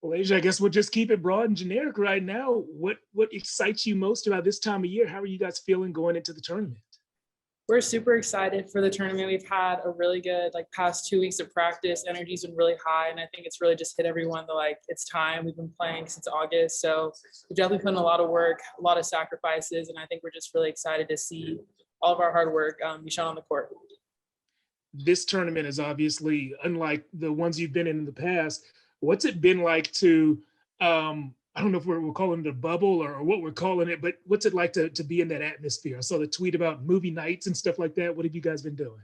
Well, Asia, I guess we'll just keep it broad and generic right now. What excites you most about this time of year? How are you guys feeling going into the tournament? We're super excited for the tournament. We've had a really good past 2 weeks of practice. Energy's been really high, and I think it's really just hit everyone it's time. We've been playing since August, so we've definitely put in a lot of work, a lot of sacrifices, and I think we're just really excited to see all of our hard work be shown on the court. This tournament is obviously unlike the ones you've been in the past. What's it been like to I don't know if we're calling it a bubble or what we're calling it, but what's it like to be in that atmosphere? I saw the tweet about movie nights and stuff like that. What have you guys been doing?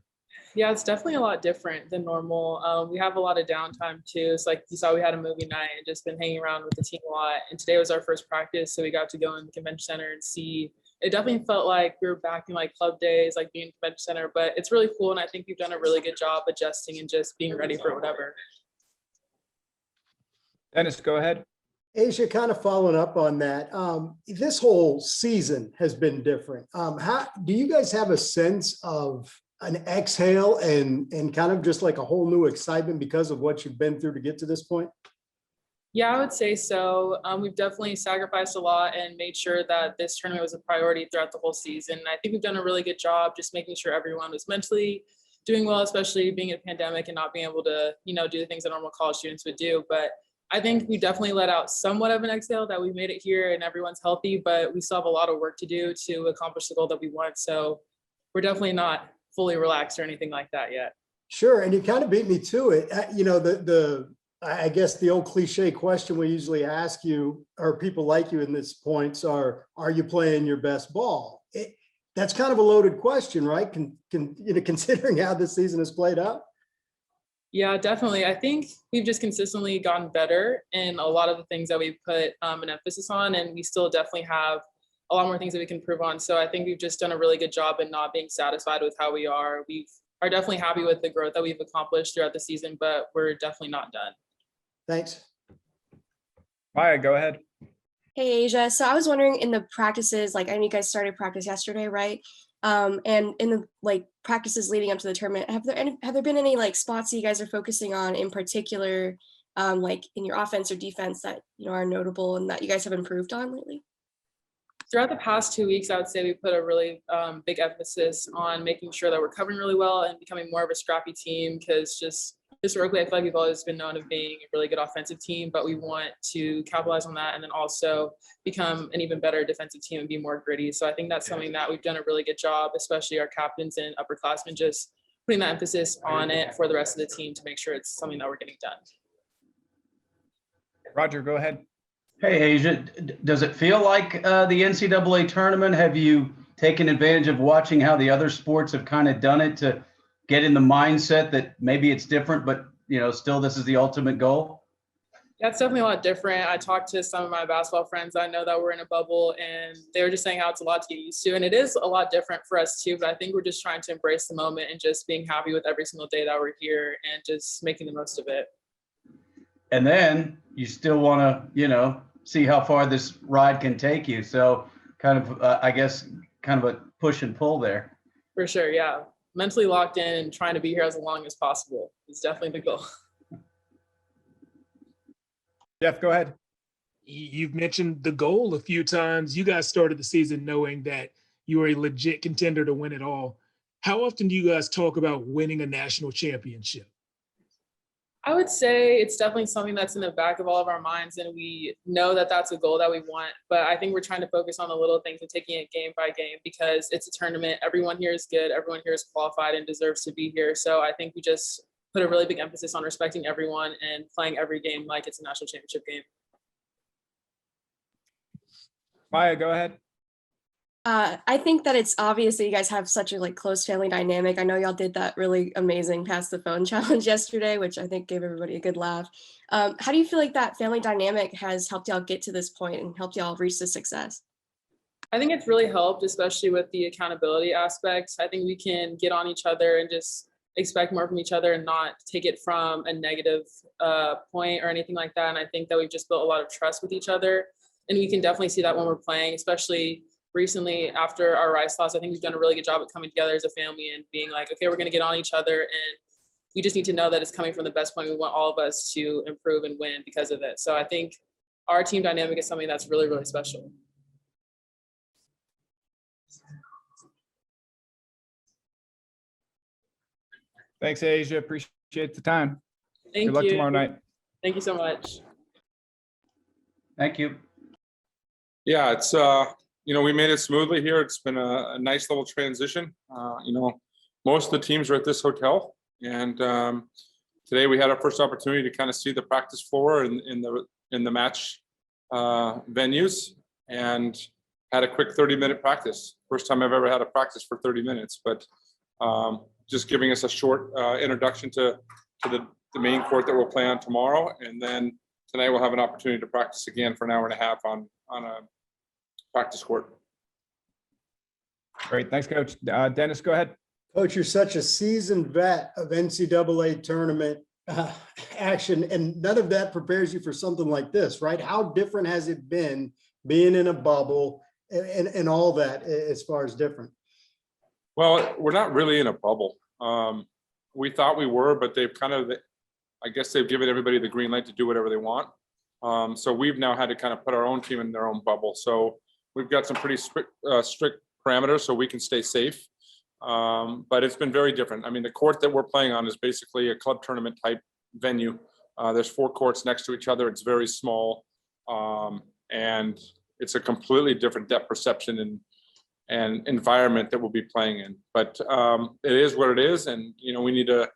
Yeah, it's definitely a lot different than normal. We have a lot of downtime too. It's like you saw, we had a movie night and just been hanging around with the team a lot. And today was our first practice, so we got to go in the convention center and see. It definitely felt like we were back in club days, being in the convention center. But it's really cool, and I think we've done a really good job adjusting and just being ready for whatever. Dennis, go ahead. Asjia, kind of following up on that, this whole season has been different. How do you guys have a sense of an exhale and kind of just like a whole new excitement because of what you've been through to get to this point? Yeah, I would say so. We've definitely sacrificed a lot and made sure that this tournament was a priority throughout the whole season. And I think we've done a really good job just making sure everyone was mentally doing well, especially being in a pandemic and not being able to, do the things that normal college students would do. But I think we definitely let out somewhat of an exhale that we made it here and everyone's healthy, but we still have a lot of work to do to accomplish the goal that we want. So we're definitely not fully relaxed or anything like that yet. Sure. And you kind of beat me to it. I guess the old cliche question we usually ask you, or people like you in this points are you playing your best ball? That's kind of a loaded question, right? Considering how this season has played out. Yeah, definitely. I think we've just consistently gotten better in a lot of the things that we've put an emphasis on, and we still definitely have a lot more things that we can improve on. So I think we've just done a really good job in not being satisfied with how we are. We are definitely happy with the growth that we've accomplished throughout the season, but we're definitely not done. Thanks. Maya, go ahead. Hey, Asjia. So I was wondering in the practices, I know you guys started practice yesterday, right? And in the practices leading up to the tournament, have there been any spots that you guys are focusing on in particular, in your offense or defense that are notable and that you guys have improved on lately? Throughout the past 2 weeks, I would say we put a really big emphasis on making sure that we're covering really well and becoming more of a scrappy team, because just historically, I feel like we've always been known as being a really good offensive team, but we want to capitalize on that and then also become an even better defensive team and be more gritty. So I think that's something that we've done a really good job, especially our captains and upperclassmen, just putting that emphasis on it for the rest of the team to make sure it's something that we're getting done. Roger, go ahead. Hey, Asjia, does it feel like the NCAA tournament? Have you taken advantage of watching how the other sports have kind of done it to get in the mindset that maybe it's different, but still this is the ultimate goal? That's definitely a lot different. I talked to some of my basketball friends I know that were in a bubble, and they were just saying how it's a lot to get used to. And it is a lot different for us too, but I think we're just trying to embrace the moment and just being happy with every single day that we're here and just making the most of it. And then you still want to, see how far this ride can take you. So kind of, I guess, kind of a push and pull there. For sure, yeah. Mentally locked in and trying to be here as long as possible is definitely the goal. Jeff, go ahead. You've mentioned the goal a few times. You guys started the season knowing that you were a legit contender to win it all. How often do you guys talk about winning a national championship? I would say it's definitely something that's in the back of all of our minds, and we know that that's a goal that we want. But I think we're trying to focus on the little things and taking it game by game, because it's a tournament. Everyone here is good. Everyone here is qualified and deserves to be here. So I think we just put a really big emphasis on respecting everyone and playing every game like it's a national championship game. Maya, go ahead. I think that it's obvious that you guys have such a close family dynamic. I know y'all did that really amazing pass the phone challenge yesterday, which I think gave everybody a good laugh. How do you feel like that family dynamic has helped y'all get to this point and helped y'all reach the success? I think it's really helped, especially with the accountability aspects. I think we can get on each other and just expect more from each other and not take it from a negative point or anything like that. And I think that we've just built a lot of trust with each other. And we can definitely see that when we're playing, especially recently after our Rice loss. I think we've done a really good job at coming together as a family and being like, okay, we're going to get on each other and we just need to know that it's coming from the best point. We want all of us to improve and win because of it. So I think our team dynamic is something that's really, really special. Thanks, Asjia. Appreciate the time. Thank Good luck you. tomorrow night. Thank you so much. Thank you. Yeah, it's we made it smoothly here. It's been a nice little transition. Most of the teams are at this hotel, and today we had our first opportunity to kind of see the practice floor in the match venues, and had a quick 30-minute practice. First time I've ever had a practice for 30 minutes, but just giving us a short introduction to the main court that we'll play on tomorrow, and then tonight we'll have an opportunity to practice again for an hour and a half on a practice court. Great. Thanks, Coach. Dennis, go ahead. Coach, you're such a seasoned vet of NCAA tournament action, and none of that prepares you for something like this, right? How different has it been being in a bubble and all that as far as different? Well, we're not really in a bubble. We thought we were, but they've I guess they've given everybody the green light to do whatever they want. So we've now had to kind of put our own team in their own bubble. So we've got some pretty strict parameters so we can stay safe. But it's been very different. I mean, the court that we're playing on is basically a club tournament type venue. There's 4 courts next to each other. It's very small. And it's a completely different depth perception and environment that we'll be playing in. But it is what it is. And, we need to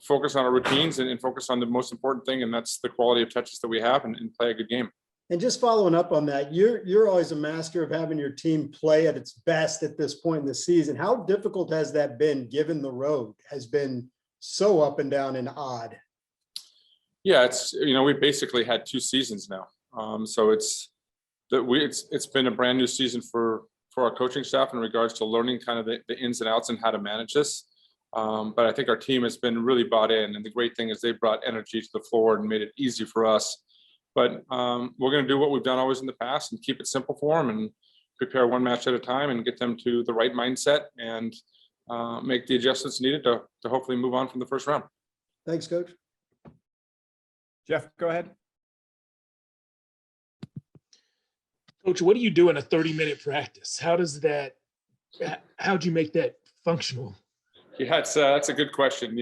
focus on our routines and focus on the most important thing. And that's the quality of touches that we have and play a good game. And just following up on that, you're always a master of having your team play at its best at this point in the season. How difficult has that been, given the road has been so up and down and odd? Yeah, it's we basically had 2 seasons now, so it's been a brand new season for our coaching staff in regards to learning kind of the ins and outs and how to manage this. But I think our team has been really bought in, and the great thing is they brought energy to the floor and made it easy for us. But we're going to do what we've done always in the past and keep it simple for them and prepare one match at a time and get them to the right mindset and make the adjustments needed to hopefully move on from the first round. Thanks, Coach. Jeff, go ahead. Coach, what do you do in a 30-minute practice? How'd you make that functional? Yeah, that's a good question.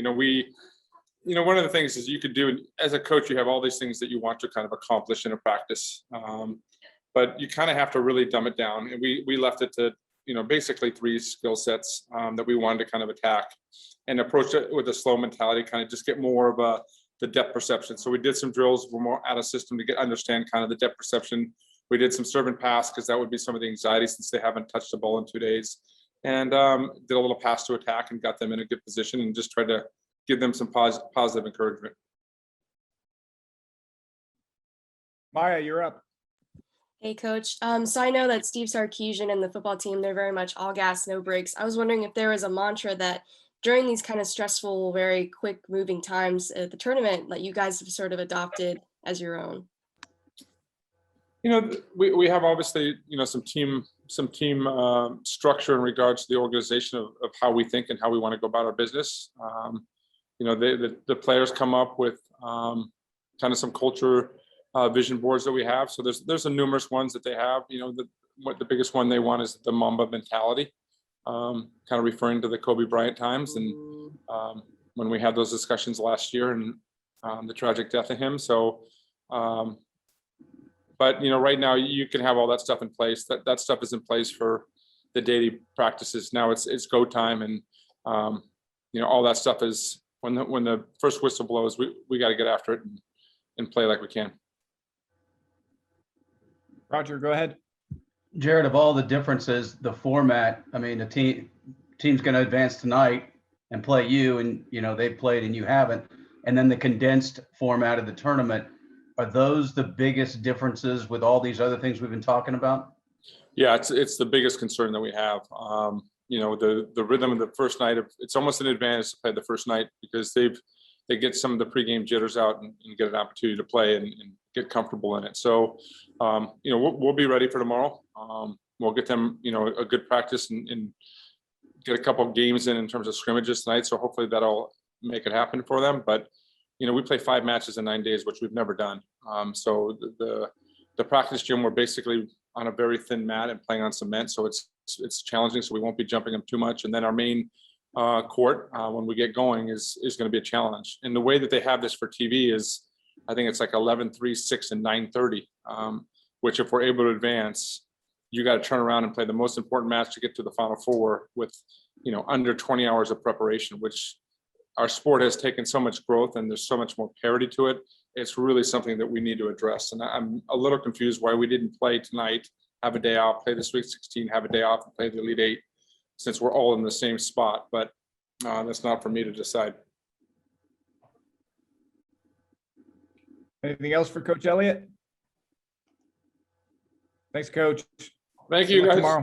One of the things is you could do as a coach, you have all these things that you want to kind of accomplish in a practice, but you kind of have to really dumb it down. And we left it to, basically 3 skill sets that we wanted to kind of attack and approach it with a slow mentality, kind of just get more of the depth perception. So we did some drills, we're more out of system to understand kind of the depth perception. We did some serve and pass because that would be some of the anxiety since they haven't touched the ball in 2 days. And did a little pass to attack and got them in a good position and just tried to give them some positive encouragement. Maya, you're up. Hey, Coach. So I know that Steve Sarkisian and the football team, they're very much all gas, no brakes. I was wondering if there was a mantra that during these kind of stressful, very quick moving times at the tournament that you guys have sort of adopted as your own. We have obviously, some team structure in regards to the organization of how we think and how we want to go about our business. The players come up with kind of some culture vision boards that we have. So there's some numerous ones that they have. The biggest one they want is the Mamba mentality, kind of referring to the Kobe Bryant times and when we had those discussions last year and the tragic death of him. So, but right now you can have all that stuff in place. That stuff is in place for the daily practices. Now it's go time, and all that stuff is when the first whistle blows, we got to get after it and play like we can. Roger, go ahead. Jerritt, of all the differences, the format, I mean, the team's going to advance tonight and play you, and they've played and you haven't, and then the condensed format of the tournament. Are those the biggest differences with all these other things we've been talking about? Yeah, it's the biggest concern that we have. The rhythm of the first night, it's almost an advantage to play the first night because they get some of the pregame jitters out and get an opportunity to play and get comfortable in it. So, we'll be ready for tomorrow. We'll get them, a good practice and get a couple of games in terms of scrimmages tonight. So hopefully that'll make it happen for them. But, we play 5 matches in 9 days, which we've never done. So the practice gym, we're basically on a very thin mat and playing on cement. So it's challenging. So we won't be jumping them too much. And then our main court, when we get going, is going to be a challenge. And the way that they have this for TV is, I think it's like 11, 3, 6, and 9:30, which if we're able to advance, you got to turn around and play the most important match to get to the Final Four with, under 20 hours of preparation, which our sport has taken so much growth and there's so much more parity to it. It's really something that we need to address. And I'm a little confused why we didn't play tonight, have a day off, play the Sweet 16, have a day off and play the Elite 8, since we're all in the same spot. But that's not for me to decide. Anything else for Coach Elliott? Thanks, Coach. Thank Good you, luck guys. tomorrow.